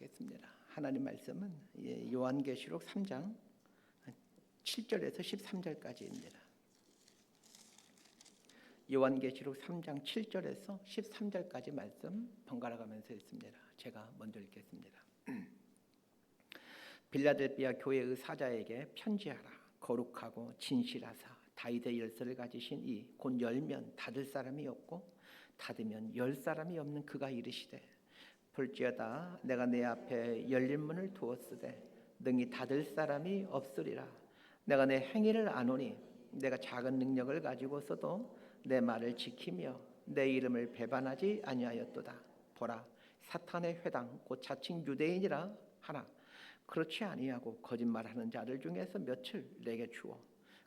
하겠습니다. 하나님 말씀은 요한계시록 3장 7절에서 13절까지입니다. 요한계시록 3장 7절에서 13절까지 말씀 번갈아 가면서 읽습니다. 제가 먼저 읽겠습니다. 빌라델비아 교회의 사자에게 편지하라. 거룩하고 진실하사 다윗의 열쇠를 가지신 이 곧 열면 닫을 사람이 없고 닫으면 열 사람이 없는 그가 이르시되 볼지어다 내가 내 앞에 열린 문을 두었으되 능히 닫을 사람이 없으리라. 내가 내 행위를 아노니 내가 작은 능력을 가지고서도 내 말을 지키며 내 이름을 배반하지 아니하였도다. 보라, 사탄의 회당 곧 자칭 유대인이라 하나 그렇지 아니하고 거짓말하는 자들 중에서 며칠 내게 주어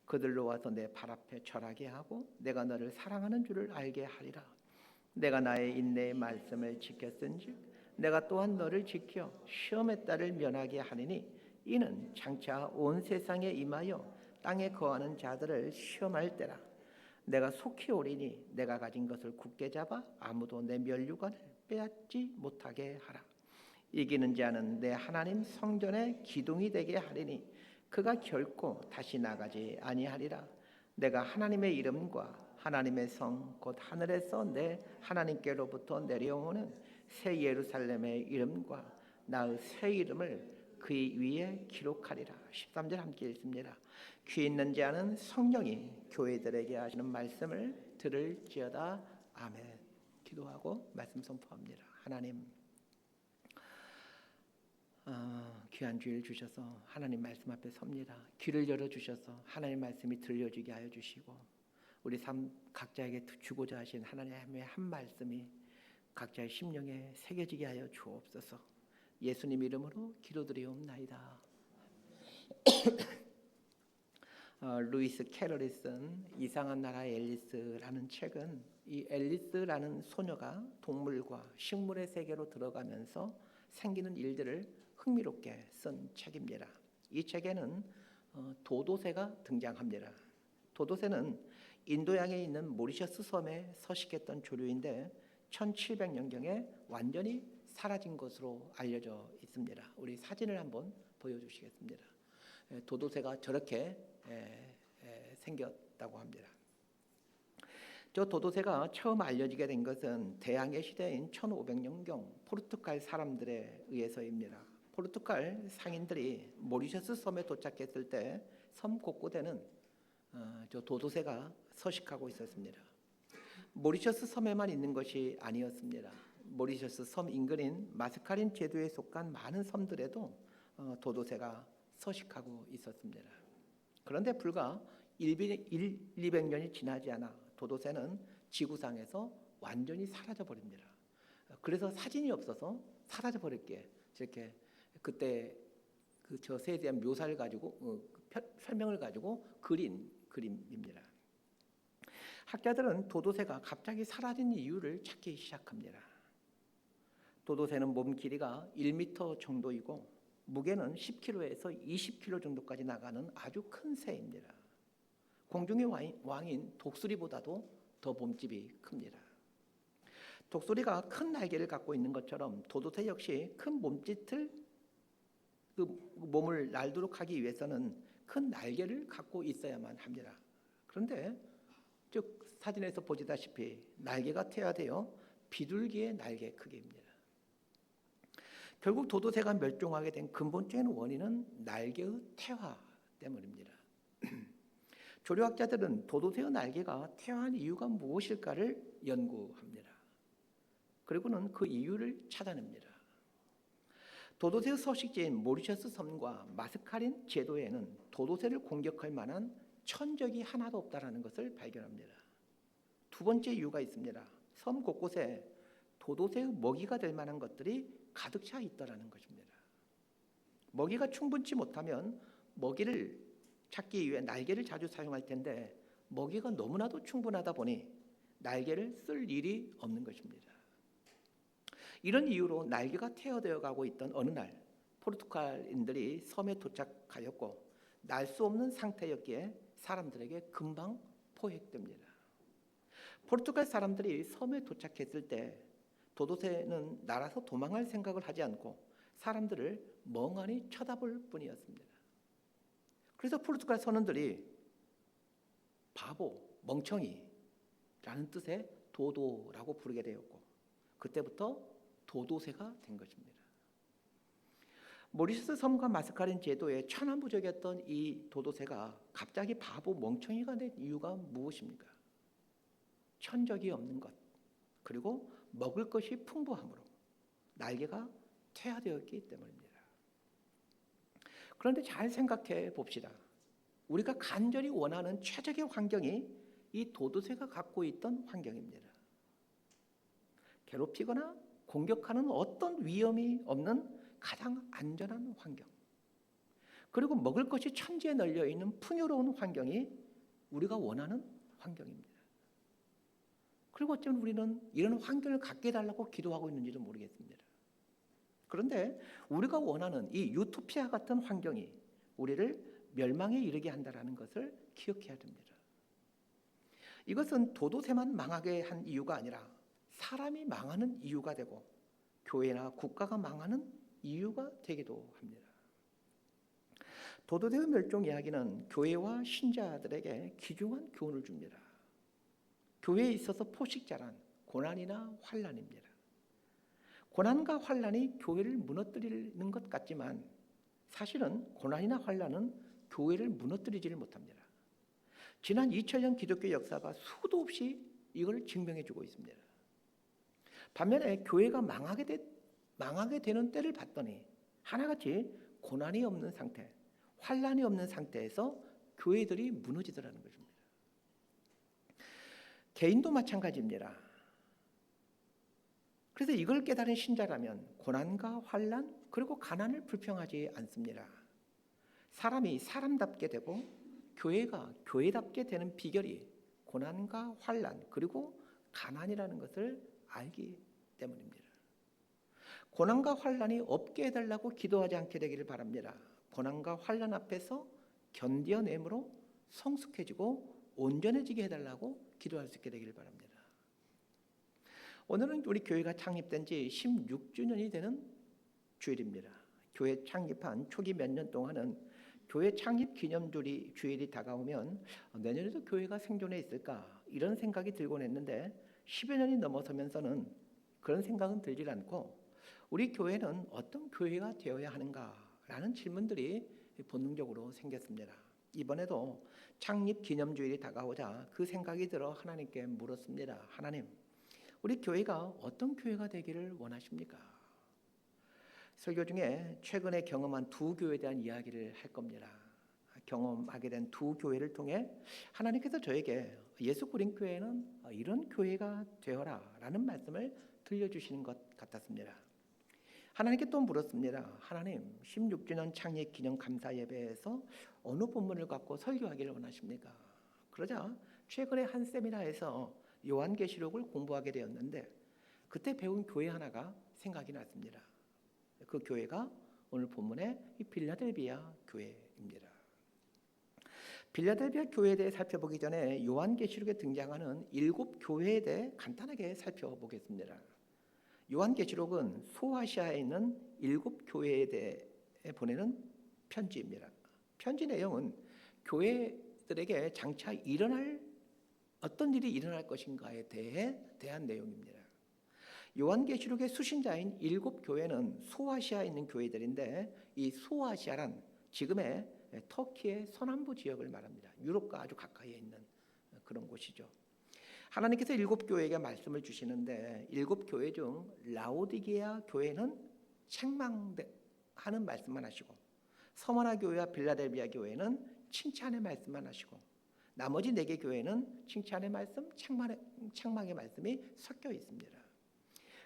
그들로 와서 내 발 앞에 절하게 하고 내가 너를 사랑하는 줄을 알게 하리라. 내가 나의 인내의 말씀을 지켰은즉 내가 또한 너를 지켜 시험의 딸을 면하게 하리니 이는 장차 온 세상에 임하여 땅에 거하는 자들을 시험할 때라. 내가 속히 오리니 내가 가진 것을 굳게 잡아 아무도 내 면류관을 빼앗지 못하게 하라. 이기는 자는 내 하나님 성전의 기둥이 되게 하리니 그가 결코 다시 나가지 아니하리라. 내가 하나님의 이름과 하나님의 성 곧 하늘에서 내 하나님께로부터 내려오는 새 예루살렘의 이름과 나의 새 이름을 그 위에 기록하리라. 13절 함께 읽습니다. 귀 있는 자는 성령이 교회들에게 하시는 말씀을 들을지어다. 아멘. 기도하고 말씀 선포합니다. 하나님, 귀한 주일 주셔서 하나님 말씀 앞에 섭니다. 귀를 열어주셔서 하나님 말씀이 들려지게 하여 주시고 우리 삶 각자에게 주고자 하신 하나님의 한 말씀이 각자의 심령에 새겨지게 하여 주옵소서. 예수님 이름으로 기도드리옵나이다. 루이스 캐럴이 쓴 이상한 나라 앨리스라는 책은 이 앨리스라는 소녀가 동물과 식물의 세계로 들어가면서 생기는 일들을 흥미롭게 쓴 책입니다. 이 책에는 도도새가 등장합니다. 도도새는 인도양에 있는 모리셔스 섬에 서식했던 조류인데 1700년경에 완전히 사라진 것으로 알려져 있습니다. 우리 사진을 한번 보여주시겠습니다. 도도새가 저렇게 생겼다고 합니다. 저 도도새가 처음 알려지게 된 것은 대항해 시대인 1500년경 포르투갈 사람들에 의해서입니다. 포르투갈 상인들이 모리셔스 섬에 도착했을 때 섬 곳곳에는 저 도도새가 서식하고 있었습니다. 모리셔스 섬에만 있는 것이 아니었습니다. 모리셔스 섬 인근인 마스카린 제도에 속한 많은 섬들에도 도도새가 서식하고 있었습니다. 그런데 불과 200년이 지나지 않아 도도새는 지구상에서 완전히 사라져 버립니다. 그래서 사진이 없어서 사라져 버렸기에 저렇게 그때 저 새에 대한 묘사를 가지고 설명을 가지고 그린 그림입니다. 학자들은 도도새가 갑자기 사라진 이유를 찾기 시작합니다. 도도새는 몸 길이가 1m 정도이고 무게는 10kg에서 20kg 정도까지 나가는 아주 큰 새입니다. 공중의 왕인 독수리보다도 더 몸집이 큽니다. 독수리가 큰 날개를 갖고 있는 것처럼 도도새 역시 큰 몸짓을 그 몸을 날도록 하기 위해서는 큰 날개를 갖고 있어야만 합니다. 그런데 즉 사진에서 보시다시피 날개가 퇴화되어 비둘기의 날개 크기입니다. 결국 도도새가 멸종하게 된 근본적인 원인은 날개의 퇴화 때문입니다. 조류학자들은 도도새의 날개가 퇴화한 이유가 무엇일까를 연구합니다. 그리고는 그 이유를 찾아냅니다. 도도새의 서식지인 모리셔스 섬과 마스카린 제도에는 도도새를 공격할 만한 천적이 하나도 없다는 것을 발견합니다. 두 번째 이유가 있습니다. 섬 곳곳에 도도새의 먹이가 될 만한 것들이 가득 차 있다는 것입니다. 먹이가 충분치 못하면 먹이를 찾기 위해 날개를 자주 사용할 텐데 먹이가 너무나도 충분하다 보니 날개를 쓸 일이 없는 것입니다. 이런 이유로 날개가 퇴화되어 가고 있던 어느 날 포르투갈인들이 섬에 도착하였고 날 수 없는 상태였기에 사람들에게 금방 포획됩니다. 포르투갈 사람들이 섬에 도착했을 때 도도새는 날아서 도망할 생각을 하지 않고 사람들을 멍하니 쳐다볼 뿐이었습니다. 그래서 포르투갈 선원들이 바보, 멍청이라는 뜻의 도도라고 부르게 되었고 그때부터 도도새가 된 것입니다. 모리셔스 섬과 마스카렌 제도의 천하무적이었던 이 도도새가 갑자기 바보, 멍청이가 된 이유가 무엇입니까? 천적이 없는 것, 그리고 먹을 것이 풍부함으로 날개가 퇴화되었기 때문입니다. 그런데 잘 생각해 봅시다. 우리가 간절히 원하는 최적의 환경이 이 도도새가 갖고 있던 환경입니다. 괴롭히거나 공격하는 어떤 위험이 없는 가장 안전한 환경, 그리고 먹을 것이 천지에 널려 있는 풍요로운 환경이 우리가 원하는 환경입니다. 그리고 어쩌면 우리는 이런 환경을 갖게 해달라고 기도하고 있는지도 모르겠습니다. 그런데 우리가 원하는 이 유토피아 같은 환경이 우리를 멸망에 이르게 한다는 것을 기억해야 됩니다. 이것은 도도새만 망하게 한 이유가 아니라 사람이 망하는 이유가 되고 교회나 국가가 망하는 이유가 되기도 합니다. 도도새의 멸종 이야기는 교회와 신자들에게 귀중한 교훈을 줍니다. 교회에 있어서 포식자란 고난이나 환난입니다. 고난과 환난이 교회를 무너뜨리는 것 같지만 사실은 고난이나 환난은 교회를 무너뜨리지를 못합니다. 지난 2000년 기독교 역사가 수도 없이 이걸 증명해 주고 있습니다. 반면에 교회가 망하게 되는 때를 봤더니 하나같이 고난이 없는 상태, 환난이 없는 상태에서 교회들이 무너지더라는 것입니다. 개인도 마찬가지입니다. 그래서 이걸 깨달은 신자라면 고난과 환난 그리고 가난을 불평하지 않습니다. 사람이 사람답게 되고 교회가 교회답게 되는 비결이 고난과 환난 그리고 가난이라는 것을 알기 때문입니다. 고난과 환난이 없게 해달라고 기도하지 않게 되기를 바랍니다. 고난과 환난 앞에서 견뎌냄으로 성숙해지고 온전해지게 해달라고 기도할 수 있게 되기를 바랍니다. 오늘은 우리 교회가 창립된 지 16주년이 되는 주일입니다. 교회 창립한 초기 몇 년 동안은 교회 창립 기념 주일이 다가오면 내년에도 교회가 생존해 있을까 이런 생각이 들곤 했는데 10여 년이 넘어서면서는 그런 생각은 들지 않고 우리 교회는 어떤 교회가 되어야 하는가라는 질문들이 본능적으로 생겼습니다. 이번에도 창립 기념주일이 다가오자 그 생각이 들어 하나님께 물었습니다. 하나님, 우리 교회가 어떤 교회가 되기를 원하십니까? 설교 중에 최근에 경험한 두 교회에 대한 이야기를 할 겁니다. 경험하게 된 두 교회를 통해 하나님께서 저에게 예수 그린 교회는 이런 교회가 되어라 라는 말씀을 들려주시는 것 같았습니다. 하나님께 또 물었습니다. 하나님, 16주년 창립 기념 감사 예배에서 어느 본문을 갖고 설교하기를 원하십니까? 그러자 최근에 한 세미나에서 요한계시록을 공부하게 되었는데 그때 배운 교회 하나가 생각이 났습니다. 그 교회가 오늘 본문의 이 빌라델비아 교회입니다. 빌라델비아 교회에 대해 살펴보기 전에 요한계시록에 등장하는 7교회에 대해 간단하게 살펴보겠습니다. 요한계시록은 소아시아에 있는 7교회에 대해 보내는 편지입니다. 편지 내용은 교회들에게 장차 어떤 일이 일어날 것인가에 대한 내용입니다. 요한계시록의 수신자인 7교회는 소아시아에 있는 교회들인데 이 소아시아란 지금의 터키의 서남부 지역을 말합니다. 유럽과 아주 가까이에 있는 그런 곳이죠. 하나님께서 7교회에게 말씀을 주시는데 7교회 중 라오디게아 교회는 책망하는 말씀만 하시고 서머나 교회와 빌라델비아 교회는 칭찬의 말씀만 하시고 나머지 4개 교회는 칭찬의 말씀, 책망의 말씀이 섞여 있습니다.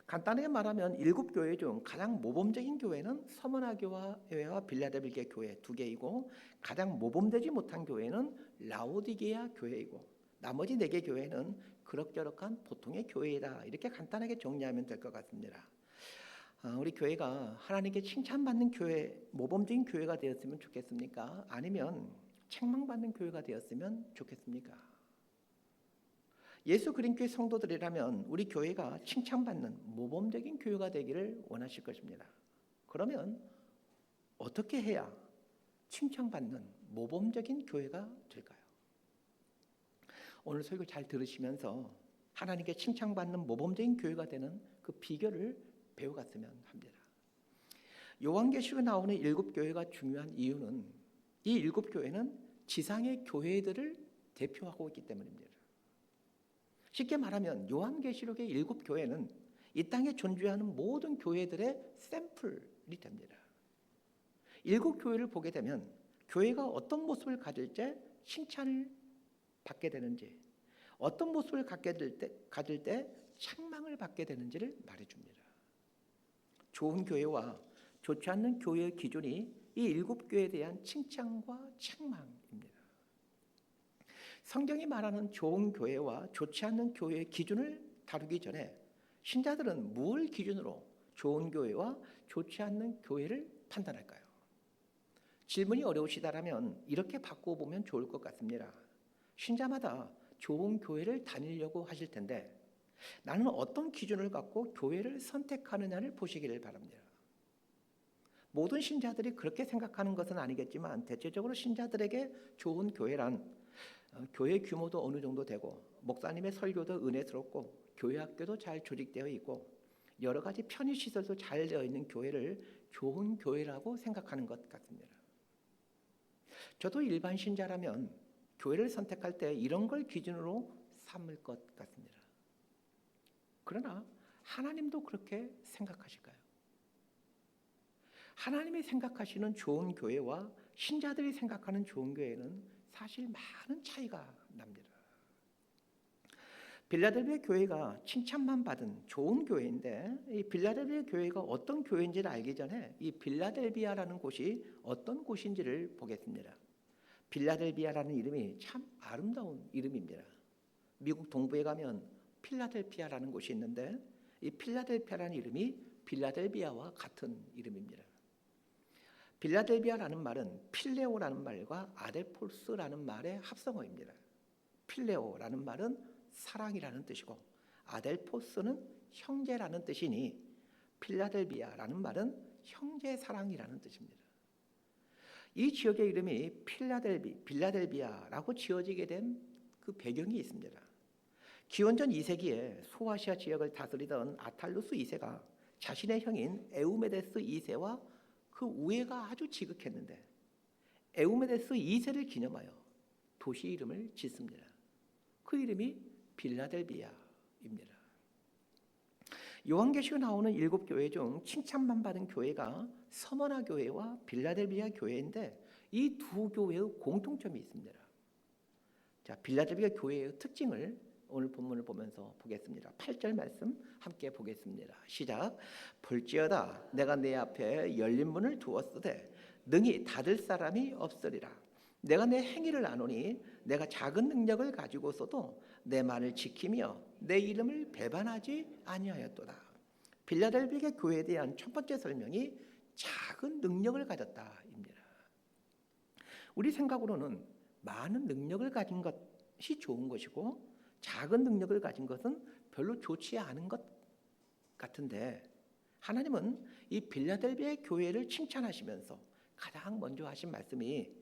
간단하게 말하면 7교회 중 가장 모범적인 교회는 서머나 교회와 빌라델비아 교회 2개이고 가장 모범되지 못한 교회는 라오디게아 교회이고 나머지 4개 교회는 그럭저럭한 보통의 교회이다. 이렇게 간단하게 정리하면 될 것 같습니다. 우리 교회가 하나님께 칭찬받는 교회, 모범적인 교회가 되었으면 좋겠습니까? 아니면 책망받는 교회가 되었으면 좋겠습니까? 예수 그린 교회 성도들이라면 우리 교회가 칭찬받는 모범적인 교회가 되기를 원하실 것입니다. 그러면 어떻게 해야 칭찬받는 모범적인 교회가 될까요? 오늘 설교 잘 들으시면서 하나님께 칭찬받는 모범적인 교회가 되는 그 비결을 배워갔으면 합니다. 요한계시록에 나오는 7교회가 중요한 이유는 이 7교회는 지상의 교회들을 대표하고 있기 때문입니다. 쉽게 말하면 요한계시록의 7교회는 이 땅에 존재하는 모든 교회들의 샘플이 됩니다. 7교회를 보게 되면 교회가 어떤 모습을 가질 때 칭찬을 받게 되는지, 어떤 모습을 가질 때 책망을 받게 되는지를 말해줍니다. 좋은 교회와 좋지 않는 교회의 기준이 이 7교회에 대한 칭찬과 책망입니다. 성경이 말하는 좋은 교회와 좋지 않는 교회의 기준을 다루기 전에 신자들은 무엇을 기준으로 좋은 교회와 좋지 않는 교회를 판단할까요? 질문이 어려우시다라면 이렇게 바꿔보면 좋을 것 같습니다. 신자마다 좋은 교회를 다니려고 하실 텐데 나는 어떤 기준을 갖고 교회를 선택하느냐를 보시기를 바랍니다. 모든 신자들이 그렇게 생각하는 것은 아니겠지만 대체적으로 신자들에게 좋은 교회란 교회 규모도 어느 정도 되고 목사님의 설교도 은혜스럽고 교회 학교도 잘 조직되어 있고 여러 가지 편의시설도 잘 되어 있는 교회를 좋은 교회라고 생각하는 것 같습니다. 저도 일반 신자라면 교회를 선택할 때 이런 걸 기준으로 삼을 것 같습니다. 그러나 하나님도 그렇게 생각하실까요? 하나님이 생각하시는 좋은 교회와 신자들이 생각하는 좋은 교회는 사실 많은 차이가 납니다. 빌라델비아 교회가 칭찬만 받은 좋은 교회인데 이 빌라델비아 교회가 어떤 교회인지를 알기 전에 이 빌라델비아라는 곳이 어떤 곳인지를 보겠습니다. 빌라델비아라는 이름이 참 아름다운 이름입니다. 미국 동부에 가면 필라델피아라는 곳이 있는데 이 필라델피아라는 이름이 빌라델비아와 같은 이름입니다. 빌라델비아라는 말은 필레오라는 말과 아델포스라는 말의 합성어입니다. 필레오라는 말은 사랑이라는 뜻이고 아델포스는 형제라는 뜻이니 필라델비아라는 말은 형제 사랑이라는 뜻입니다. 이 지역의 이름이 빌라델비아라고 지어지게 된 그 배경이 있습니다. 기원전 2세기에 소아시아 지역을 다스리던 아탈루스 2세가 자신의 형인 에우메데스 2세와 그 우애가 아주 지극했는데 에우메데스 2세를 기념하여 도시 이름을 짓습니다. 그 이름이 빌라델비아입니다. 요한계시록에 나오는 7교회 중 칭찬만 받은 교회가 서머나 교회와 빌라델비아 교회인데 이 두 교회의 공통점이 있습니다. 자, 빌라델비아 교회의 특징을 오늘 본문을 보면서 보겠습니다. 8절 말씀 함께 보겠습니다. 시작. 볼지어다 내가 내 앞에 열린 문을 두었으되 능히 닫을 사람이 없으리라. 내가 내 행위를 아노니 내가 작은 능력을 가지고서도 내 말을 지키며 내 이름을 배반하지 아니하였도다. 빌라델비아 교회에 대한 첫 번째 설명이 작은 능력을 가졌다입니다. 우리 생각으로는 많은 능력을 가진 것이 좋은 것이고 작은 능력을 가진 것은 별로 좋지 않은 것 같은데 하나님은 이 빌라델비아 교회를 칭찬하시면서 가장 먼저 하신 말씀이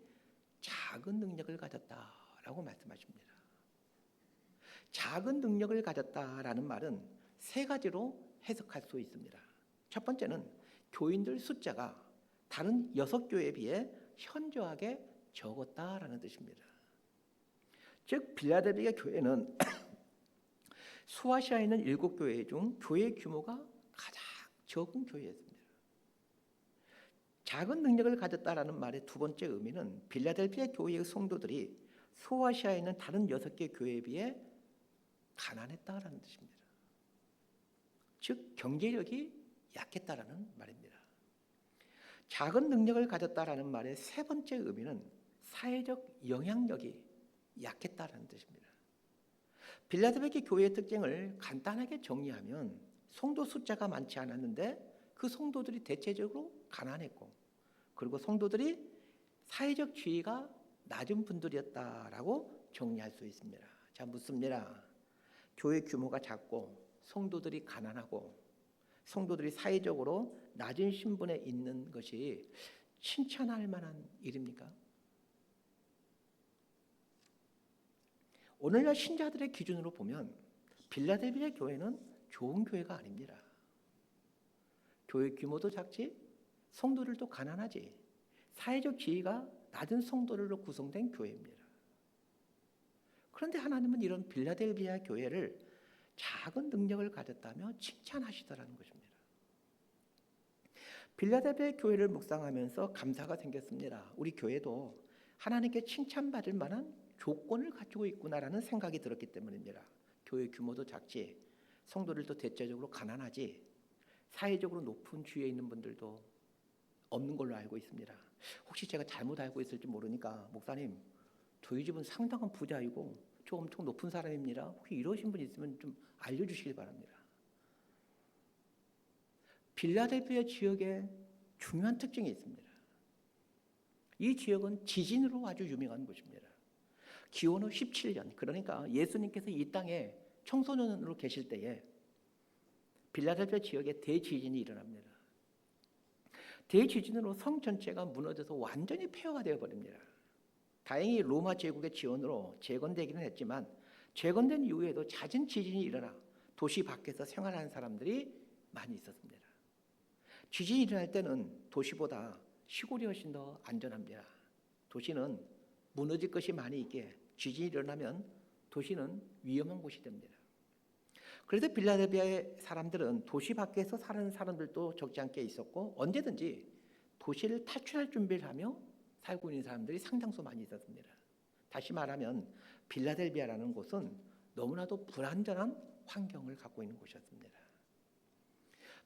작은 능력을 가졌다라고 말씀하십니다. 작은 능력을 가졌다라는 말은 세 가지로 해석할 수 있습니다. 첫 번째는 교인들 숫자가 다른 6교회에 비해 현저하게 적었다라는 뜻입니다. 즉 빌라델비아 교회는 소아시아에 있는 7교회 중 교회 규모가 가장 적은 교회였습니다. 작은 능력을 가졌다라는 말의 두 번째 의미는 빌라델비아 교회의 성도들이 소아시아에 있는 다른 6개 교회에 비해 가난했다라는 뜻입니다. 즉 경제력이 약했다라는 말입니다. 작은 능력을 가졌다라는 말의 세 번째 의미는 사회적 영향력이 약했다라는 뜻입니다. 빌라델비아 교회의 특징을 간단하게 정리하면 성도 숫자가 많지 않았는데 그 성도들이 대체적으로 가난했고 그리고 성도들이 사회적 지위가 낮은 분들이었다라고 정리할 수 있습니다. 자, 묻습니다. 교회 규모가 작고 성도들이 가난하고 성도들이 사회적으로 낮은 신분에 있는 것이 칭찬할 만한 일입니까? 오늘날 신자들의 기준으로 보면 빌라델비아 교회는 좋은 교회가 아닙니다. 교회 규모도 작지, 성도들도 가난하지, 사회적 지위가 낮은 성도들로 구성된 교회입니다. 그런데 하나님은 이런 빌라델비아 교회를 작은 능력을 가졌다며 칭찬하시더라는 것입니다. 빌라델비아 교회를 묵상하면서 감사가 생겼습니다. 우리 교회도 하나님께 칭찬받을 만한 조건을 가지고 있구나라는 생각이 들었기 때문입니다. 교회 규모도 작지, 성도들도 대체적으로 가난하지, 사회적으로 높은 지위에 있는 분들도 없는 걸로 알고 있습니다. 혹시 제가 잘못 알고 있을지 모르니까 목사님, 저희 집은 상당한 부자이고 저 엄청 높은 사람입니다. 혹시 이러신 분 있으면 좀 알려주시길 바랍니다. 빌라델비아 지역에 중요한 특징이 있습니다. 이 지역은 지진으로 아주 유명한 곳입니다. 기원 후 17년, 그러니까 예수님께서 이 땅에 청소년으로 계실 때에 빌라델비아 지역에 대지진이 일어납니다. 대지진으로 성 전체가 무너져서 완전히 폐허가 되어버립니다. 다행히 로마 제국의 지원으로 재건되기는 했지만 재건된 이후에도 잦은 지진이 일어나 도시 밖에서 생활하는 사람들이 많이 있었습니다. 지진이 일어날 때는 도시보다 시골이 훨씬 더 안전합니다. 도시는 무너질 것이 많이 있기에 지진이 일어나면 도시는 위험한 곳이 됩니다. 그래서 빌라델비아의 사람들은 도시 밖에서 사는 사람들도 적지 않게 있었고 언제든지 도시를 탈출할 준비를 하며 살고 있는 사람들이 상당수 많이 있었습니다. 다시 말하면 빌라델비아라는 곳은 너무나도 불안전한 환경을 갖고 있는 곳이었습니다.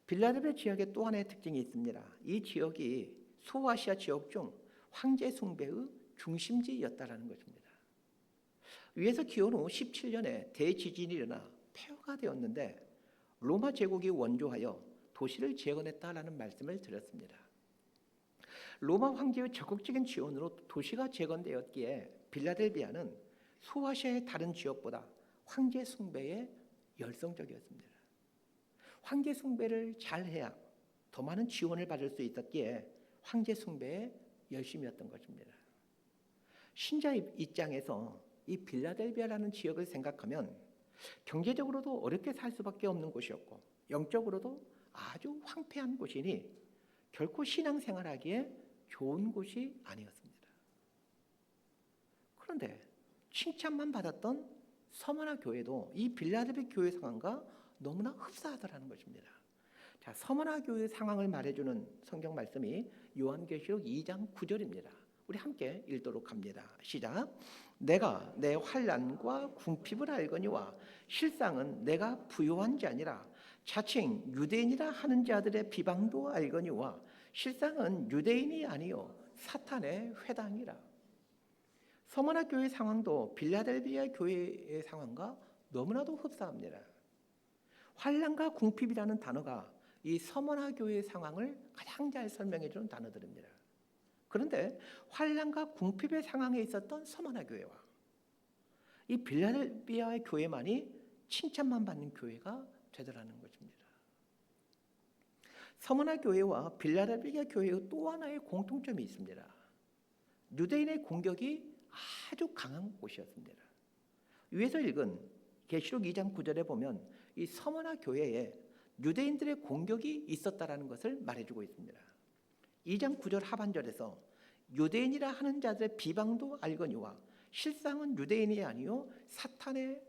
빌라델비아 지역에 또 하나의 특징이 있습니다. 이 지역이 소아시아 지역 중 황제 숭배의 중심지였다라는 것입니다. 위에서 기원 후 17년에 대지진이 일어나 폐허가 되었는데 로마 제국이 원조하여 도시를 재건했다라는 말씀을 드렸습니다. 로마 황제의 적극적인 지원으로 도시가 재건되었기에 빌라델비아는 소아시아의 다른 지역보다 황제 숭배에 열성적이었습니다. 황제 숭배를 잘해야 더 많은 지원을 받을 수 있었기에 황제 숭배에 열심이었던 것입니다. 신자 입장에서 이 빌라델비아라는 지역을 생각하면 경제적으로도 어렵게 살 수밖에 없는 곳이었고 영적으로도 아주 황폐한 곳이니 결코 신앙생활하기에 좋은 곳이 아니었습니다. 그런데 칭찬만 받았던 서머나 교회도 이 빌라델비아 교회 상황과 너무나 흡사하더라는 것입니다. 자, 서머나 교회 상황을 말해주는 성경 말씀이 요한계시록 2장 9절입니다. 우리 함께 읽도록 합니다. 시작. 내가 내 환난과 궁핍을 알거니와 실상은 내가 부요한 자 아니라 자칭 유대인이라 하는 자들의 비방도 알거니와 실상은 유대인이 아니요 사탄의 회당이라. 서머나 교회 상황도 빌라델비아 교회의 상황과 너무나도 흡사합니다. 환난과 궁핍이라는 단어가 이 서머나 교회의 상황을 가장 잘 설명해 주는 단어들입니다. 그런데 환난과 궁핍의 상황에 있었던 서머나 교회와 이 빌라델비아의 교회만이 칭찬만 받는 교회가 되더라는 것입니다. 서머나 교회와 빌라델비아 교회의 또 하나의 공통점이 있습니다. 유대인의 공격이 아주 강한 곳이었습니다. 위에서 읽은 계시록 2장 9절에 보면 이 서머나 교회에 유대인들의 공격이 있었다라는 것을 말해주고 있습니다. 2장 9절 하반절에서 유대인이라 하는 자들의 비방도 알거니와 실상은 유대인이 아니요 사탄의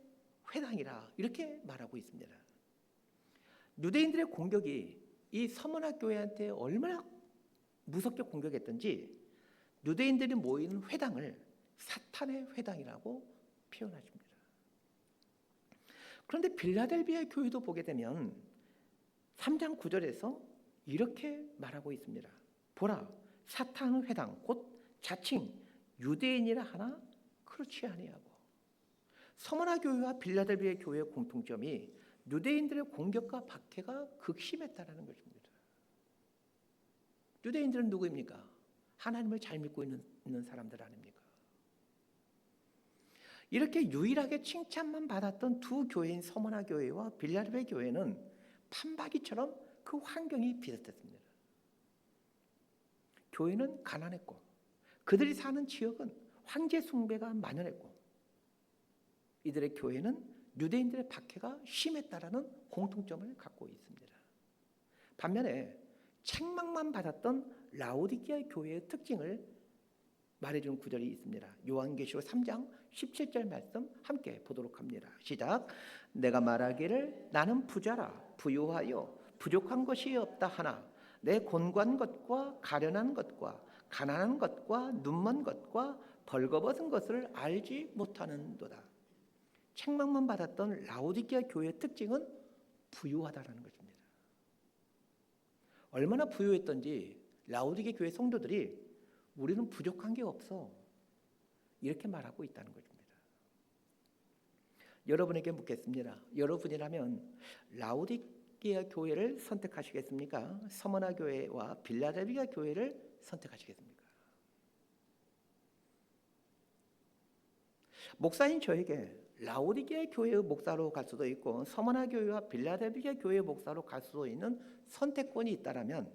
회당이라 이렇게 말하고 있습니다. 유대인들의 공격이 이 서머나 교회한테 얼마나 무섭게 공격했던지 유대인들이 모이는 회당을 사탄의 회당이라고 표현하십니다. 그런데 빌라델비아 교회도 보게 되면 3장 9절에서 이렇게 말하고 있습니다. 보라, 사탄의 회당 곧 자칭 유대인이라 하나 그렇지 아니하고. 서머나 교회와 빌라델비아 교회의 공통점이 유대인들의 공격과 박해가 극심했다는 것입니다. 유대인들은 누구입니까? 하나님을 잘 믿고 있는 사람들 아닙니까? 이렇게 유일하게 칭찬만 받았던 두 교회인 서머나 교회와 빌라델비아 교회는 판박이처럼 그 환경이 비슷했습니다. 교회는 가난했고 그들이 사는 지역은 황제 숭배가 만연했고 이들의 교회는 유대인들의 박해가 심했다라는 공통점을 갖고 있습니다. 반면에 책망만 받았던 라오디게아 교회의 특징을 말해주는 구절이 있습니다. 요한계시록 3장 17절 말씀 함께 보도록 합니다. 시작. 내가 말하기를 나는 부자라 부유하여 부족한 것이 없다 하나 내 곤고한 것과 가련한 것과 가난한 것과 눈먼 것과 벌거벗은 것을 알지 못하는도다. 책망만 받았던 라오디게아 교회의 특징은 부유하다라는 것입니다. 얼마나 부유했던지 라오디게아 교회 성도들이 우리는 부족한 게 없어 이렇게 말하고 있다는 것입니다. 여러분에게 묻겠습니다. 여러분이라면 라오디게아 교회를 선택하시겠습니까? 서머나 교회와 빌라델비아 교회를 선택하시겠습니까? 목사인 저에게 라오디게아 교회의 목사로 갈 수도 있고 서머나 교회와 빌라델비아 교회의 목사로 갈 수도 있는 선택권이 있다라면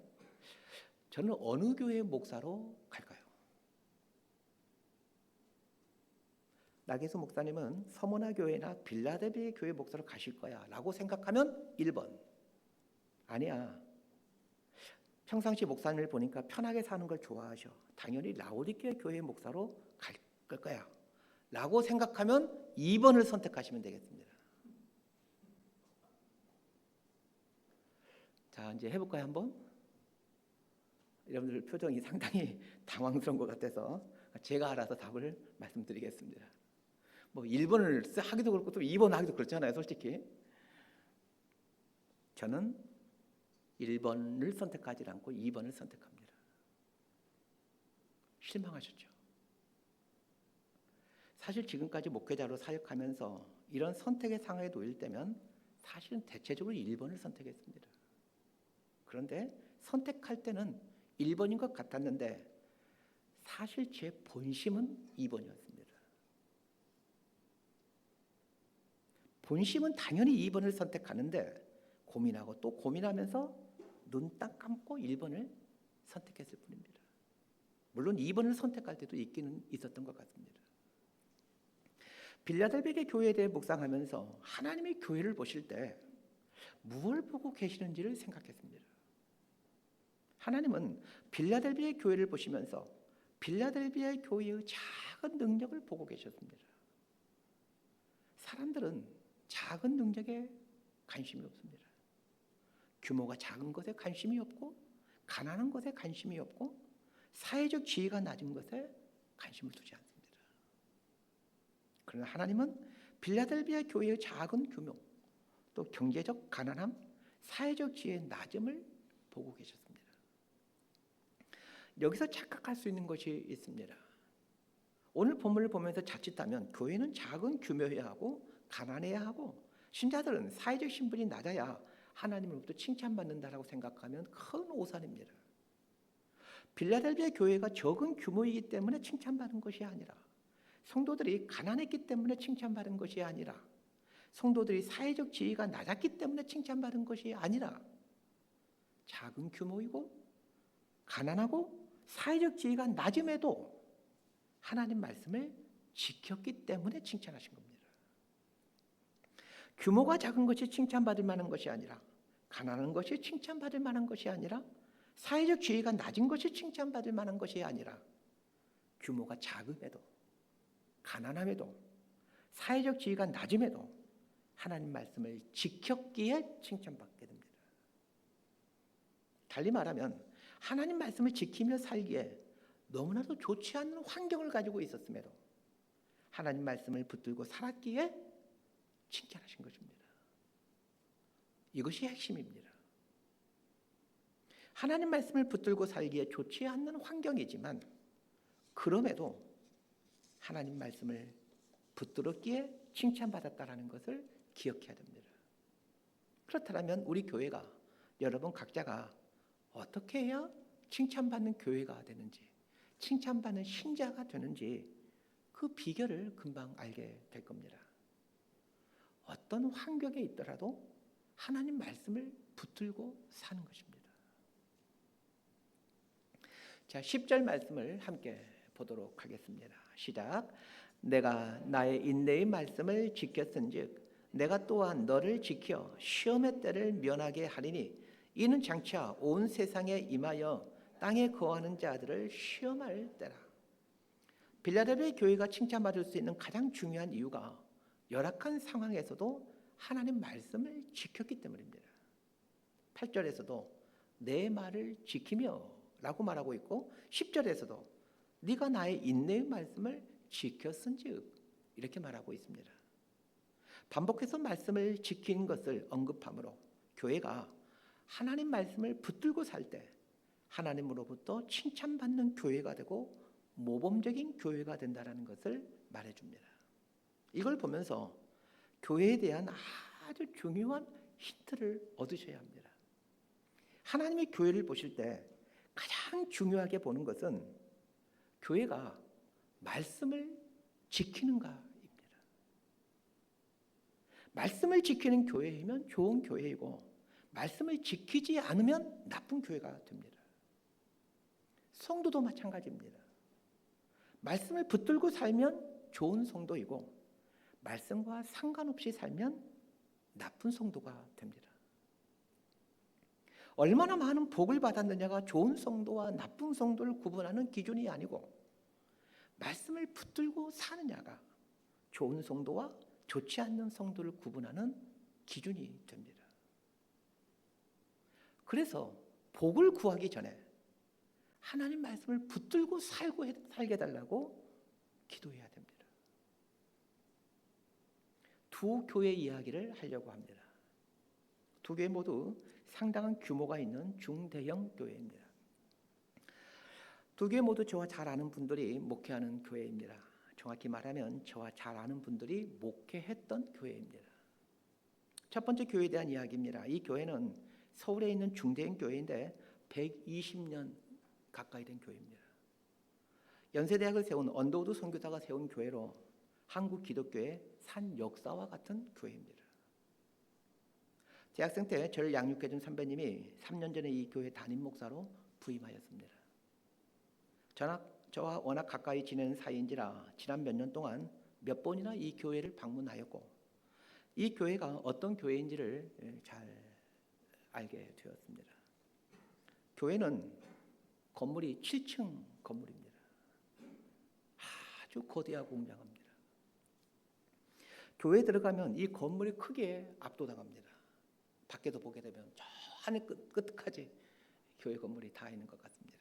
저는 어느 교회의 목사로 갈까요? 나게수 목사님은 서머나 교회나 빌라델비아 교회 목사로 가실 거야 라고 생각하면 1번. 아니야. 평상시 목사님을 보니까 편하게 사는 걸 좋아하셔. 당연히 라오디게아 교회 목사로 갈 거야 라고 생각하면 2번을 선택하시면 되겠습니다. 자, 이제 해볼까요 한번? 여러분들 표정이 상당히 당황스러운 것 같아서 제가 알아서 답을 말씀드리겠습니다. 뭐 1번을 하기도 그렇고 또 2번 하기도 그렇잖아요, 솔직히. 저는 1번을 선택하지 않고 2번을 선택합니다. 실망하셨죠? 사실 지금까지 목회자로 사역하면서 이런 선택의 상황에 놓일 때면 사실은 대체적으로 1번을 선택했습니다. 그런데 선택할 때는 1번인 것 같았는데 사실 제 본심은 2번이었습니다. 본심은 당연히 2번을 선택하는데 고민하고 또 고민하면서 눈 딱 감고 1번을 선택했을 뿐입니다. 물론 2번을 선택할 때도 있기는 있었던 것 같습니다. 빌라델비아 교회에 대해 묵상하면서 하나님의 교회를 보실 때 무엇을 보고 계시는지를 생각했습니다. 하나님은 빌라델비아 교회를 보시면서 빌라델비아 교회의 작은 능력을 보고 계셨습니다. 사람들은 작은 능력에 관심이 없습니다. 규모가 작은 것에 관심이 없고 가난한 것에 관심이 없고 사회적 지위가 낮은 것에 관심을 두지 않습니다. 그러나 하나님은 빌라델비아 교회의 작은 규모, 또 경제적 가난함, 사회적 지위의 낮음을 보고 계셨습니다. 여기서 착각할 수 있는 것이 있습니다. 오늘 본문을 보면서 자칫하면 교회는 작은 규모여야 하고 가난해야 하고 신자들은 사회적 신분이 낮아야 하나님으로부터 칭찬받는다라고 생각하면 큰 오산입니다. 빌라델비아 교회가 적은 규모이기 때문에 칭찬받은 것이 아니라 성도들이 가난했기 때문에 칭찬받은 것이 아니라 성도들이 사회적 지위가 낮았기 때문에 칭찬받은 것이 아니라 작은 규모이고 가난하고 사회적 지위가 낮음에도 하나님 말씀을 지켰기 때문에 칭찬하신 겁니다. 규모가 작은 것이 칭찬받을 만한 것이 아니라 가난한 것이 칭찬받을 만한 것이 아니라 사회적 지위가 낮은 것이 칭찬받을 만한 것이 아니라 규모가 작음에도 가난함에도 사회적 지위가 낮음에도 하나님 말씀을 지켰기에 칭찬받게 됩니다. 달리 말하면 하나님 말씀을 지키며 살기에 너무나도 좋지 않은 환경을 가지고 있었음에도 하나님 말씀을 붙들고 살았기에 칭찬하신 것입니다. 이것이 핵심입니다. 하나님 말씀을 붙들고 살기에 좋지 않는 환경이지만 그럼에도 하나님 말씀을 붙들었기에 칭찬받았다라는 것을 기억해야 됩니다. 그렇다면 우리 교회가 여러분 각자가 어떻게 해야 칭찬받는 교회가 되는지 칭찬받는 신자가 되는지 그 비결을 금방 알게 될 겁니다. 어떤 환경에 있더라도 하나님 말씀을 붙들고 사는 것입니다. 자, 10절 말씀을 함께 보도록 하겠습니다. 시작. 내가 나의 인내의 말씀을 지켰은즉 내가 또한 너를 지켜 시험의 때를 면하게 하리니 이는 장차 온 세상에 임하여 땅에 거하는 자들을 시험할 때라. 빌라델비아 교회가 칭찬받을 수 있는 가장 중요한 이유가 열악한 상황에서도 하나님 말씀을 지켰기 때문입니다. 8절에서도 내 말을 지키며 라고 말하고 있고 10절에서도 네가 나의 인내의 말씀을 지켰은즉 이렇게 말하고 있습니다. 반복해서 말씀을 지키는 것을 언급함으로 교회가 하나님 말씀을 붙들고 살 때 하나님으로부터 칭찬받는 교회가 되고 모범적인 교회가 된다는 것을 말해줍니다. 이걸 보면서 교회에 대한 아주 중요한 힌트를 얻으셔야 합니다. 하나님의 교회를 보실 때 가장 중요하게 보는 것은 교회가 말씀을 지키는가입니다. 말씀을 지키는 교회이면 좋은 교회이고 말씀을 지키지 않으면 나쁜 교회가 됩니다. 성도도 마찬가지입니다. 말씀을 붙들고 살면 좋은 성도이고 말씀과 상관없이 살면 나쁜 성도가 됩니다. 얼마나 많은 복을 받았느냐가 좋은 성도와 나쁜 성도를 구분하는 기준이 아니고 말씀을 붙들고 사느냐가 좋은 성도와 좋지 않는 성도를 구분하는 기준이 됩니다. 그래서 복을 구하기 전에 하나님 말씀을 붙들고 살게 해달라고 기도해야 됩니다. 두 교회 이야기를 하려고 합니다. 두 교회 모두 상당한 규모가 있는 중대형 교회입니다. 두 교회 모두 저와 잘 아는 분들이 목회하는 교회입니다. 정확히 말하면 저와 잘 아는 분들이 목회했던 교회입니다. 첫 번째 교회에 대한 이야기입니다. 이 교회는 서울에 있는 중대형 교회인데 120년 가까이 된 교회입니다. 연세대학을 세운 언더우드 선교사가 세운 교회로 한국 기독교의 산 역사와 같은 교회입니다. 대학생 때 저를 양육해준 선배님이 3년 전에 이 교회 담임 목사로 부임하였습니다. 저와 워낙 가까이 지내는 사이인지라 지난 몇 년 동안 몇 번이나 이 교회를 방문하였고 이 교회가 어떤 교회인지를 잘 알게 되었습니다. 교회는 건물이 7층 건물입니다. 아주 거대하고 웅장합니다. 교회에 들어가면 이 건물의 크기에 압도당합니다. 밖에도 보게 되면 저 하늘 끝까지 교회 건물이 다 있는 것 같습니다.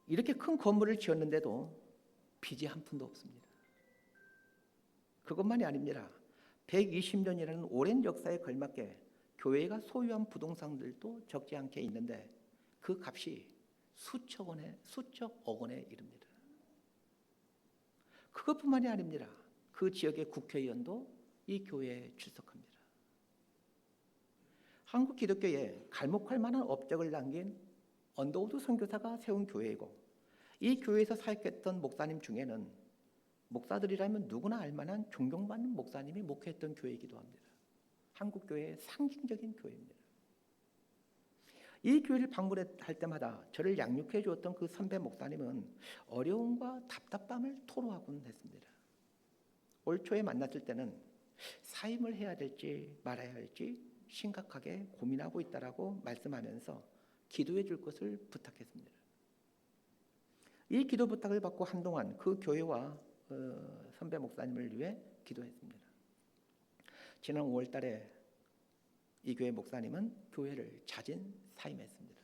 이렇게 큰 건물을 지었는데도 빚이 한 푼도 없습니다. 그것만이 아닙니다. 120년이라는 오랜 역사에 걸맞게 교회가 소유한 부동산들도 적지 않게 있는데 그 값이 수천억 원에 이릅니다. 그것뿐만이 아닙니다. 그 지역의 국회의원도 이 교회에 출석합니다. 한국 기독교에 갈목할 만한 업적을 남긴 언더우드 선교사가 세운 교회이고 이 교회에서 사역했던 목사님 중에는 목사들이라면 누구나 알만한 존경받는 목사님이 목회했던 교회이기도 합니다. 한국 교회의 상징적인 교회입니다. 이 교회를 방문할 때마다 저를 양육해 주었던 그 선배 목사님은 어려움과 답답함을 토로하곤 했습니다. 올 초에 만났을 때는 사임을 해야 될지 말아야 할지 심각하게 고민하고 있다라고 말씀하면서 기도해 줄 것을 부탁했습니다. 이 기도 부탁을 받고 한동안 그 교회와 선배 목사님을 위해 기도했습니다. 지난 5월 달에 이 교회 목사님은 교회를 자진 사임했습니다.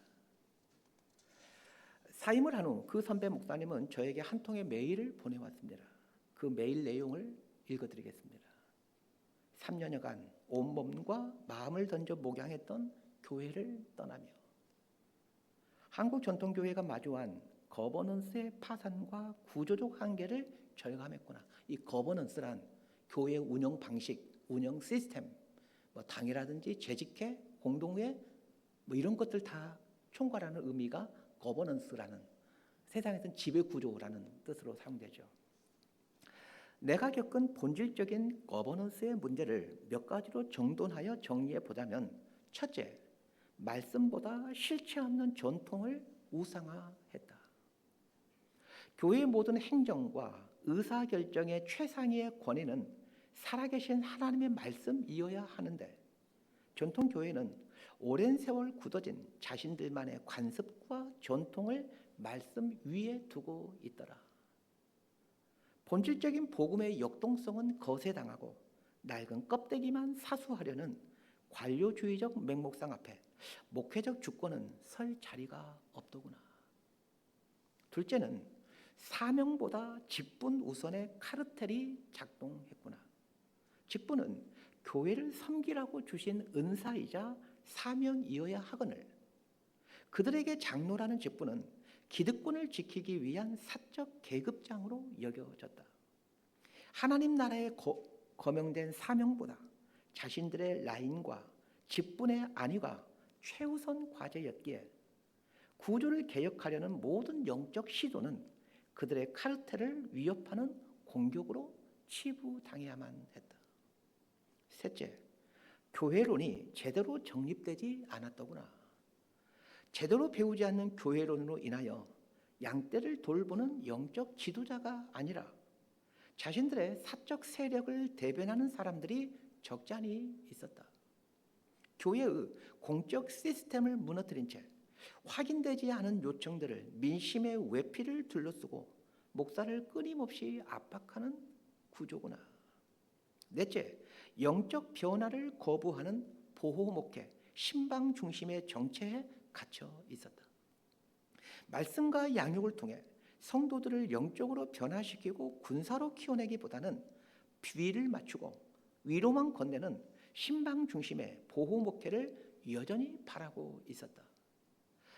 사임을 한 후 그 선배 목사님은 저에게 한 통의 메일을 보내왔습니다. 그 메일 내용을 읽어드리겠습니다. 3년여간 온몸과 마음을 던져 목양했던 교회를 떠나며 한국전통교회가 마주한 거버넌스의 파산과 구조적 한계를 절감했구나. 이 거버넌스란 교회 운영 방식, 운영 시스템, 당이라든지 재직회, 공동회 이런 것들 다 총괄하는 의미가 거버넌스라는 세상에서는 지배구조라는 뜻으로 사용되죠. 내가 겪은 본질적인 거버넌스의 문제를 몇 가지로 정돈하여 정리해 보자면, 첫째, 말씀보다 실체 없는 전통을 우상화했다. 교회의 모든 행정과 의사결정의 최상위의 권위는 살아계신 하나님의 말씀이어야 하는데, 전통 교회는 오랜 세월 굳어진 자신들만의 관습과 전통을 말씀 위에 두고 있더라. 본질적인 복음의 역동성은 거세당하고 낡은 껍데기만 사수하려는 관료주의적 맹목상 앞에 목회적 주권은 설 자리가 없더구나. 둘째는 사명보다 직분 우선의 카르텔이 작동했구나. 직분은 교회를 섬기라고 주신 은사이자 사명이어야 하거늘, 그들에게 장로라는 직분은 기득권을 지키기 위한 사적 계급장으로 여겨졌다. 하나님 나라에 거명된 사명보다 자신들의 라인과 직분의 안위가 최우선 과제였기에 구조를 개혁하려는 모든 영적 시도는 그들의 카르텔을 위협하는 공격으로 치부당해야만 했다. 셋째, 교회론이 제대로 정립되지 않았더구나. 제대로 배우지 않는 교회론으로 인하여 양떼를 돌보는 영적 지도자가 아니라 자신들의 사적 세력을 대변하는 사람들이 적지 않이 있었다. 교회의 공적 시스템을 무너뜨린 채 확인되지 않은 요청들을 민심의 외피를 둘러쓰고 목사를 끊임없이 압박하는 구조구나. 넷째, 영적 변화를 거부하는 보호 목회, 신방 중심의 정체에 갇혀 있었다. 말씀과 양육을 통해 성도들을 영적으로 변화시키고 군사로 키워내기보다는 비위를 맞추고 위로만 건네는 신방 중심의 보호 목회를 여전히 바라고 있었다.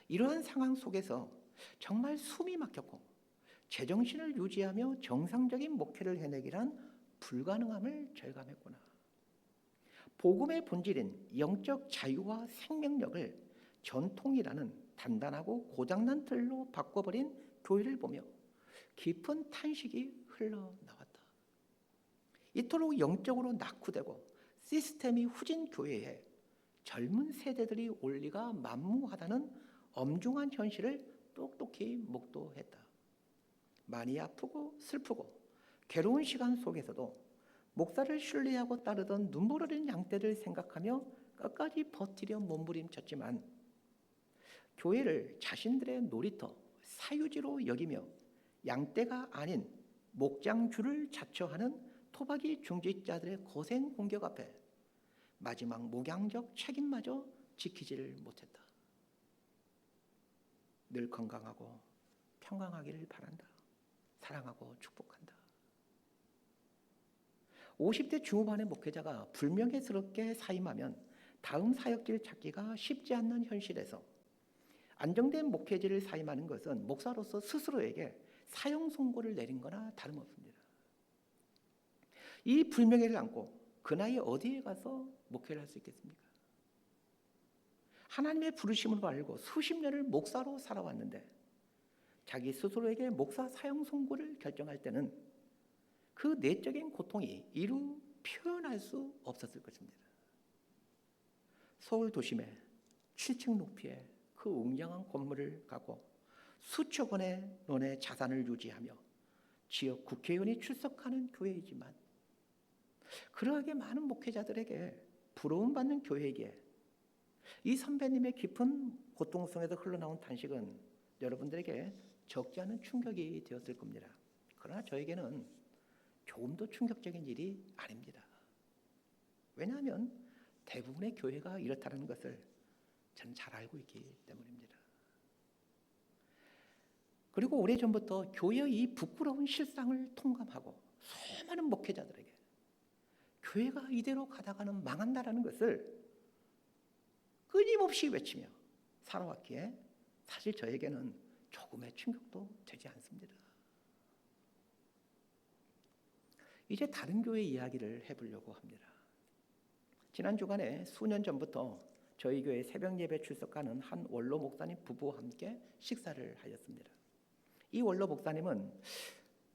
이러한 상황 속에서 정말 숨이 막혔고 제정신을 유지하며 정상적인 목회를 해내기란 불가능함을 절감했구나. 복음의 본질인 영적 자유와 생명력을 전통이라는 단단하고 고장난 틀로 바꿔버린 교회를 보며 깊은 탄식이 흘러나왔다. 이토록 영적으로 낙후되고 시스템이 후진 교회에 젊은 세대들이 올 리가 만무하다는 엄중한 현실을 똑똑히 목도했다. 많이 아프고 슬프고 괴로운 시간 속에서도 목사를 신뢰하고 따르던 눈물 어린 양떼를 생각하며 끝까지 버티려 몸부림쳤지만, 교회를 자신들의 놀이터, 사유지로 여기며 양떼가 아닌 목장주를 자처하는 토박이 중직자들의 거센 공격 앞에 마지막 목양적 책임마저 지키지를 못했다. 늘 건강하고 평강하기를 바란다. 사랑하고 축복한다. 50대 중후반의 목회자가 불명예스럽게 사임하면 다음 사역지를 찾기가 쉽지 않는 현실에서 안정된 목회지를 사임하는 것은 목사로서 스스로에게 사형 선고를 내린 거나 다름없습니다. 이 불명예를 안고 그 나이에 어디에 가서 목회를 할 수 있겠습니까? 하나님의 부르심으로 알고 수십 년을 목사로 살아왔는데 자기 스스로에게 목사 사형 선고를 결정할 때는 그 내적인 고통이 이루 표현할 수 없었을 것입니다. 서울 도심의 7층 높이의 그 웅장한 건물을 갖고 수천 원의 자산을 유지하며 지역 국회의원이 출석하는 교회이지만, 그러하게 많은 목회자들에게 부러움받는 교회이기에 이 선배님의 깊은 고통 속에서 흘러나온 탄식은 여러분들에게 적지 않은 충격이 되었을 겁니다. 그러나 저에게는 조금 더 충격적인 일이 아닙니다. 왜냐하면 대부분의 교회가 이렇다는 것을 저는 잘 알고 있기 때문입니다. 그리고 오래전부터 교회의 이 부끄러운 실상을 통감하고 수많은 목회자들에게 교회가 이대로 가다가는 망한다라는 것을 끊임없이 외치며 살아왔기에 사실 저에게는 조금의 충격도 되지 않습니다. 이제 다른 교회 이야기를 해보려고 합니다. 지난 주간에 수년 전부터 저희 교회 새벽 예배 출석하는 한 원로 목사님 부부와 함께 식사를 하였습니다. 이 원로 목사님은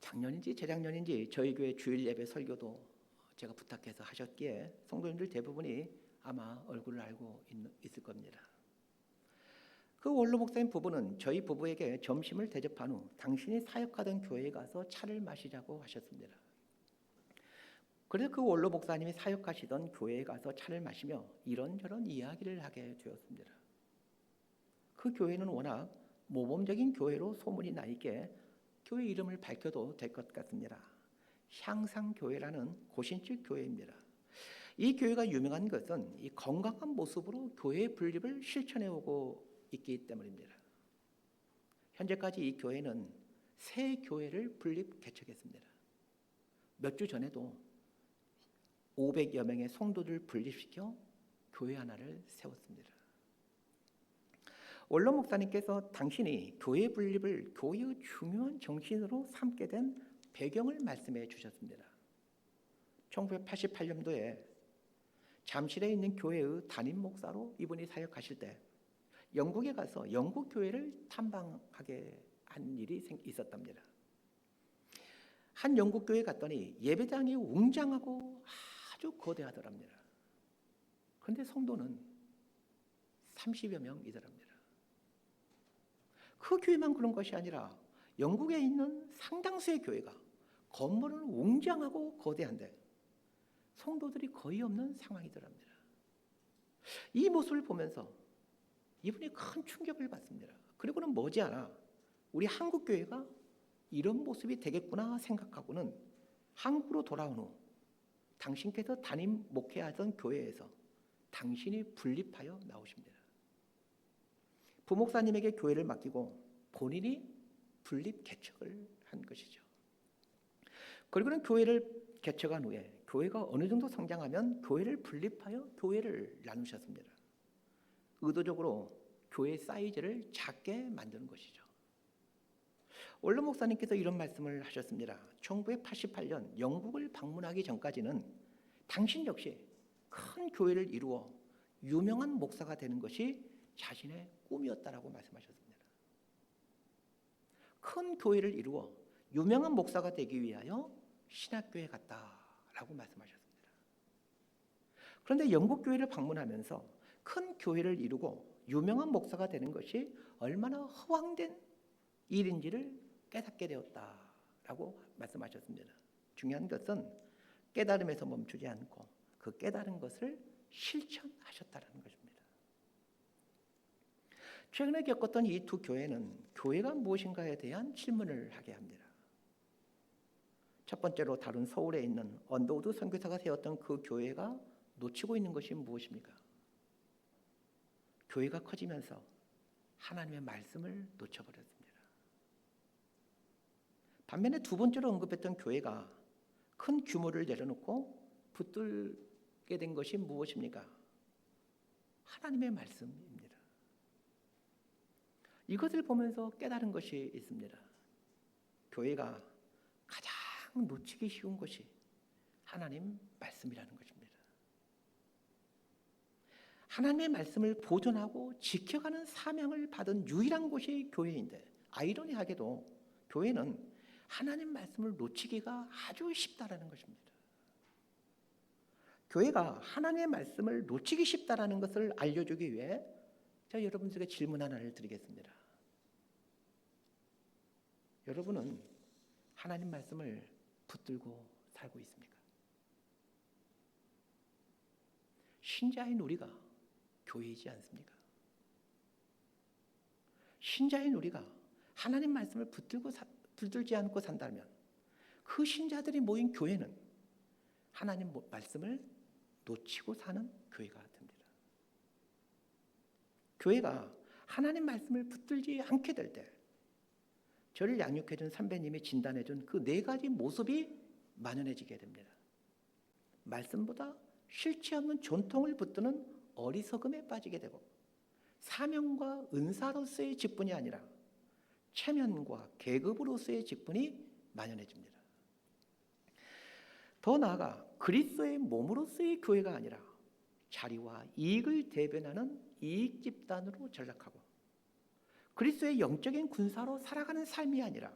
작년인지 재작년인지 저희 교회 주일 예배 설교도 제가 부탁해서 하셨기에 성도님들 대부분이 아마 얼굴을 알고 있을 겁니다. 그 원로 목사님 부부는 저희 부부에게 점심을 대접한 후 당신이 사역하던 교회에 가서 차를 마시자고 하셨습니다. 그래서 그 원로 목사님이 사역하시던 교회에 가서 차를 마시며 이런저런 이야기를 하게 되었습니다. 그 교회는 워낙 모범적인 교회로 소문이 나 있기에 교회 이름을 밝혀도 될 것 같습니다. 향상교회라는 고신실 교회입니다. 이 교회가 유명한 것은 이 건강한 모습으로 교회의 분립을 실천해오고 있기 때문입니다. 현재까지 이 교회는 세 교회를 분립 개척했습니다. 몇 주 전에도 500여 명의 성도들을 분립시켜 교회 하나를 세웠습니다. 원로 목사님께서 당신이 교회 분립을 교회의 중요한 정신으로 삼게 된 배경을 말씀해 주셨습니다. 1988년도에 잠실에 있는 교회의 담임 목사로 이분이 사역하실 때 영국에 가서 영국 교회를 탐방하게 한 일이 있었답니다. 한 영국 교회에 갔더니 예배당이 웅장하고 아주 거대하더랍니다. 그런데 성도는 30여 명이더랍니다. 그 교회만 그런 것이 아니라 영국에 있는 상당수의 교회가 건물은 웅장하고 거대한데 성도들이 거의 없는 상황이더랍니다. 이 모습을 보면서 이분이 큰 충격을 받습니다. 그리고는 머지않아 우리 한국 교회가 이런 모습이 되겠구나 생각하고는 한국으로 돌아온 후 당신께서 담임 목회하던 교회에서 당신이 분립하여 나오십니다. 부목사님에게 교회를 맡기고 본인이 분립 개척을 한 것이죠. 그리고는 교회를 개척한 후에 교회가 어느 정도 성장하면 교회를 분립하여 교회를 나누셨습니다. 의도적으로 교회 사이즈를 작게 만드는 것이죠. 원로 목사님께서 이런 말씀을 하셨습니다. 1988년 영국을 방문하기 전까지는 당신 역시 큰 교회를 이루어 유명한 목사가 되는 것이 자신의 꿈이었다라고 말씀하셨습니다. 큰 교회를 이루어 유명한 목사가 되기 위하여 신학교에 갔다라고 말씀하셨습니다. 그런데 영국 교회를 방문하면서 큰 교회를 이루고 유명한 목사가 되는 것이 얼마나 허황된 일인지를 깨닫게 되었다라고 말씀하셨습니다. 중요한 것은 깨달음에서 멈추지 않고 그 깨달은 것을 실천하셨다는 것입니다. 최근에 겪었던 이 두 교회는 교회가 무엇인가에 대한 질문을 하게 합니다. 첫 번째로 다른 서울에 있는 언더우드 선교사가 세웠던 그 교회가 놓치고 있는 것이 무엇입니까? 교회가 커지면서 하나님의 말씀을 놓쳐버렸습니다. 반면에 두 번째로 언급했던 교회가 큰 규모를 내려놓고 붙들게 된 것이 무엇입니까? 하나님의 말씀입니다. 이것을 보면서 깨달은 것이 있습니다. 교회가 가장 놓치기 쉬운 것이 하나님 말씀이라는 것입니다. 하나님의 말씀을 보존하고 지켜가는 사명을 받은 유일한 곳이 교회인데 아이러니하게도 교회는 하나님 말씀을 놓치기가 아주 쉽다라는 것입니다. 교회가 하나님의 말씀을 놓치기 쉽다라는 것을 알려주기 위해 제가 여러분들에게 질문 하나를 드리겠습니다. 여러분은 하나님 말씀을 붙들고 살고 있습니까? 신자인 우리가 교회이지 않습니까? 신자인 우리가 하나님 말씀을 붙들지 않고 산다면 그 신자들이 모인 교회는 하나님 말씀을 놓치고 사는 교회가 됩니다. 교회가 하나님 말씀을 붙들지 않게 될 때 저를 양육해준 선배님이 진단해준 그 네 가지 모습이 만연해지게 됩니다. 말씀보다 실체 없는 전통을 붙드는 어리석음에 빠지게 되고 사명과 은사로서의 직분이 아니라 체면과 계급으로서의 직분이 만연해집니다. 더 나아가 그리스도의 몸으로서의 교회가 아니라 자리와 이익을 대변하는 이익 집단으로 전락하고 그리스도의 영적인 군사로 살아가는 삶이 아니라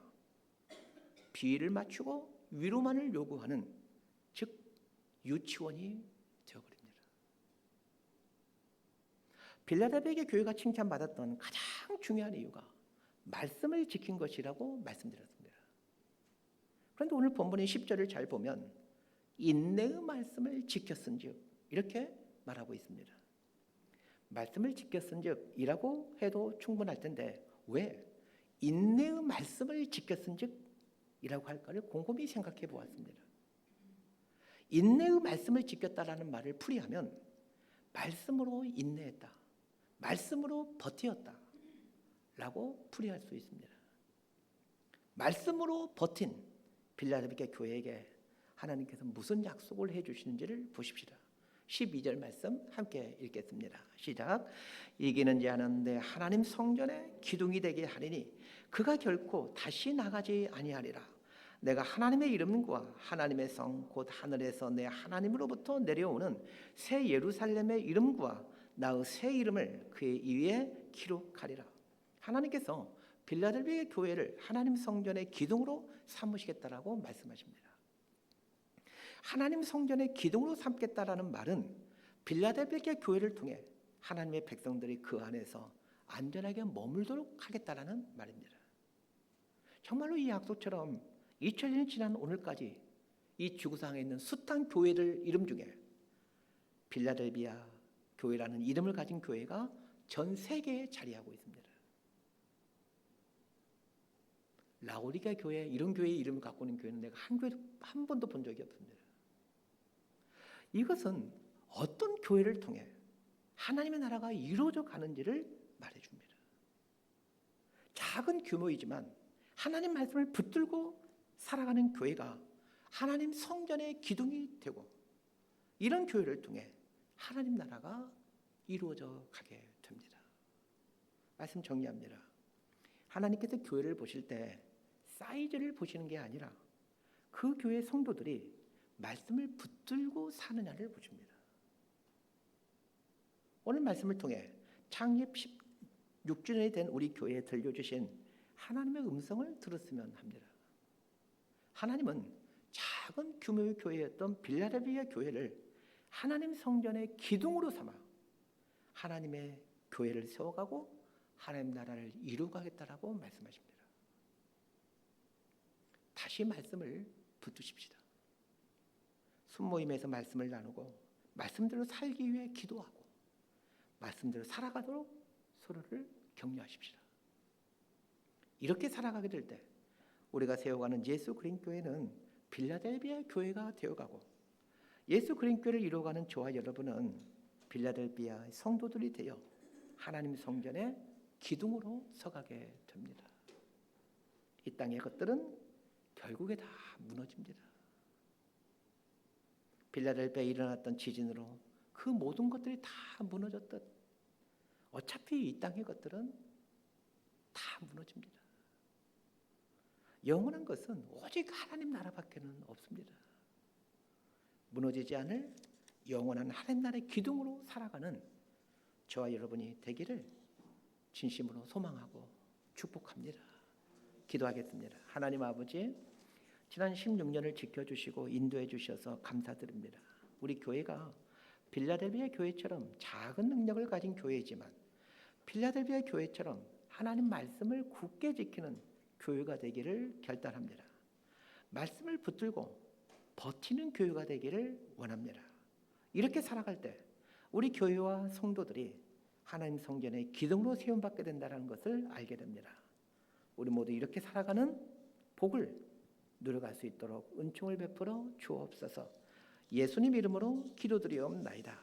비위를 맞추고 위로만을 요구하는, 즉 유치원이 되어버립니다. 빌라델비아 교회가 칭찬받았던 가장 중요한 이유가 말씀을 지킨 것이라고 말씀드렸습니다. 그런데 오늘 본문의 10절을 잘 보면 인내의 말씀을 지켰은즉 이렇게 말하고 있습니다. 말씀을 지켰은즉 이라고 해도 충분할 텐데 왜 인내의 말씀을 지켰은즉 이라고 할까를 곰곰이 생각해 보았습니다. 인내의 말씀을 지켰다라는 말을 풀이하면 말씀으로 인내했다, 말씀으로 버티었다 라고 풀이할 수 있습니다. 말씀으로 버틴 빌라델비아 교회에게 하나님께서 무슨 약속을 해주시는지를 보십시다. 12절 말씀 함께 읽겠습니다. 시작. 이기는 자는 내 하나님 성전에 기둥이 되게 하리니 그가 결코 다시 나가지 아니하리라. 내가 하나님의 이름과 하나님의 성 곧 하늘에서 내 하나님으로부터 내려오는 새 예루살렘의 이름과 나의 새 이름을 그의 위에 기록하리라. 하나님께서 빌라델비아 교회를 하나님 성전의 기둥으로 삼으시겠다라고 말씀하십니다. 하나님 성전의 기둥으로 삼겠다라는 말은 빌라델비아 교회를 통해 하나님의 백성들이 그 안에서 안전하게 머물도록 하겠다라는 말입니다. 정말로 이 약속처럼 2000년이 지난 오늘까지 이 지구상에 있는 숱한 교회들 이름 중에 빌라델비아 교회라는 이름을 가진 교회가 전 세계에 자리하고 있습니다. 라오디게아 교회, 이런 교회의 이름을 갖고 있는 교회는 내가 한 번도 본 적이 없습니다. 이것은 어떤 교회를 통해 하나님의 나라가 이루어져 가는지를 말해줍니다. 작은 규모이지만 하나님 말씀을 붙들고 살아가는 교회가 하나님 성전의 기둥이 되고 이런 교회를 통해 하나님 나라가 이루어져 가게 됩니다. 말씀 정리합니다. 하나님께서 교회를 보실 때 사이즈를 보시는 게 아니라 그 교회 성도들이 말씀을 붙들고 사느냐를 보십니다. 오늘 말씀을 통해 창립 16주년이 된 우리 교회에 들려주신 하나님의 음성을 들었으면 합니다. 하나님은 작은 규모의 교회였던 빌라델비아 교회를 하나님 성전의 기둥으로 삼아 하나님의 교회를 세워가고 하나님 나라를 이루가겠다라고 말씀하십니다. 다시 말씀을 붙드십시다. 순모임에서 말씀을 나누고 말씀대로 살기 위해 기도하고 말씀대로 살아가도록 서로를 격려하십시다. 이렇게 살아가게 될 때 우리가 세워가는 예수 그린 교회는 빌라델비아 교회가 되어가고 예수 그린 교회를 이루어가는 저와 여러분은 빌라델비아 성도들이 되어 하나님 성전의 기둥으로 서가게 됩니다. 이 땅의 것들은 결국에 다 무너집니다. 빌라델비아에 일어났던 지진으로 그 모든 것들이 다 무너졌듯 어차피 이 땅의 것들은 다 무너집니다. 영원한 것은 오직 하나님 나라밖에는 없습니다. 무너지지 않을 영원한 하나님 나라의 기둥으로 살아가는 저와 여러분이 되기를 진심으로 소망하고 축복합니다. 기도하겠습니다. 하나님 아버지, 지난 16년을 지켜주시고 인도해 주셔서 감사드립니다. 우리 교회가 빌라델비아 교회처럼 작은 능력을 가진 교회이지만 빌라델비아 교회처럼 하나님 말씀을 굳게 지키는 교회가 되기를 결단합니다. 말씀을 붙들고 버티는 교회가 되기를 원합니다. 이렇게 살아갈 때 우리 교회와 성도들이 하나님 성전의 기둥으로 세움받게 된다는 것을 알게 됩니다. 우리 모두 이렇게 살아가는 복을 누려갈 수 있도록 은총을 베풀어 주옵소서. 예수님 이름으로 기도드리옵나이다.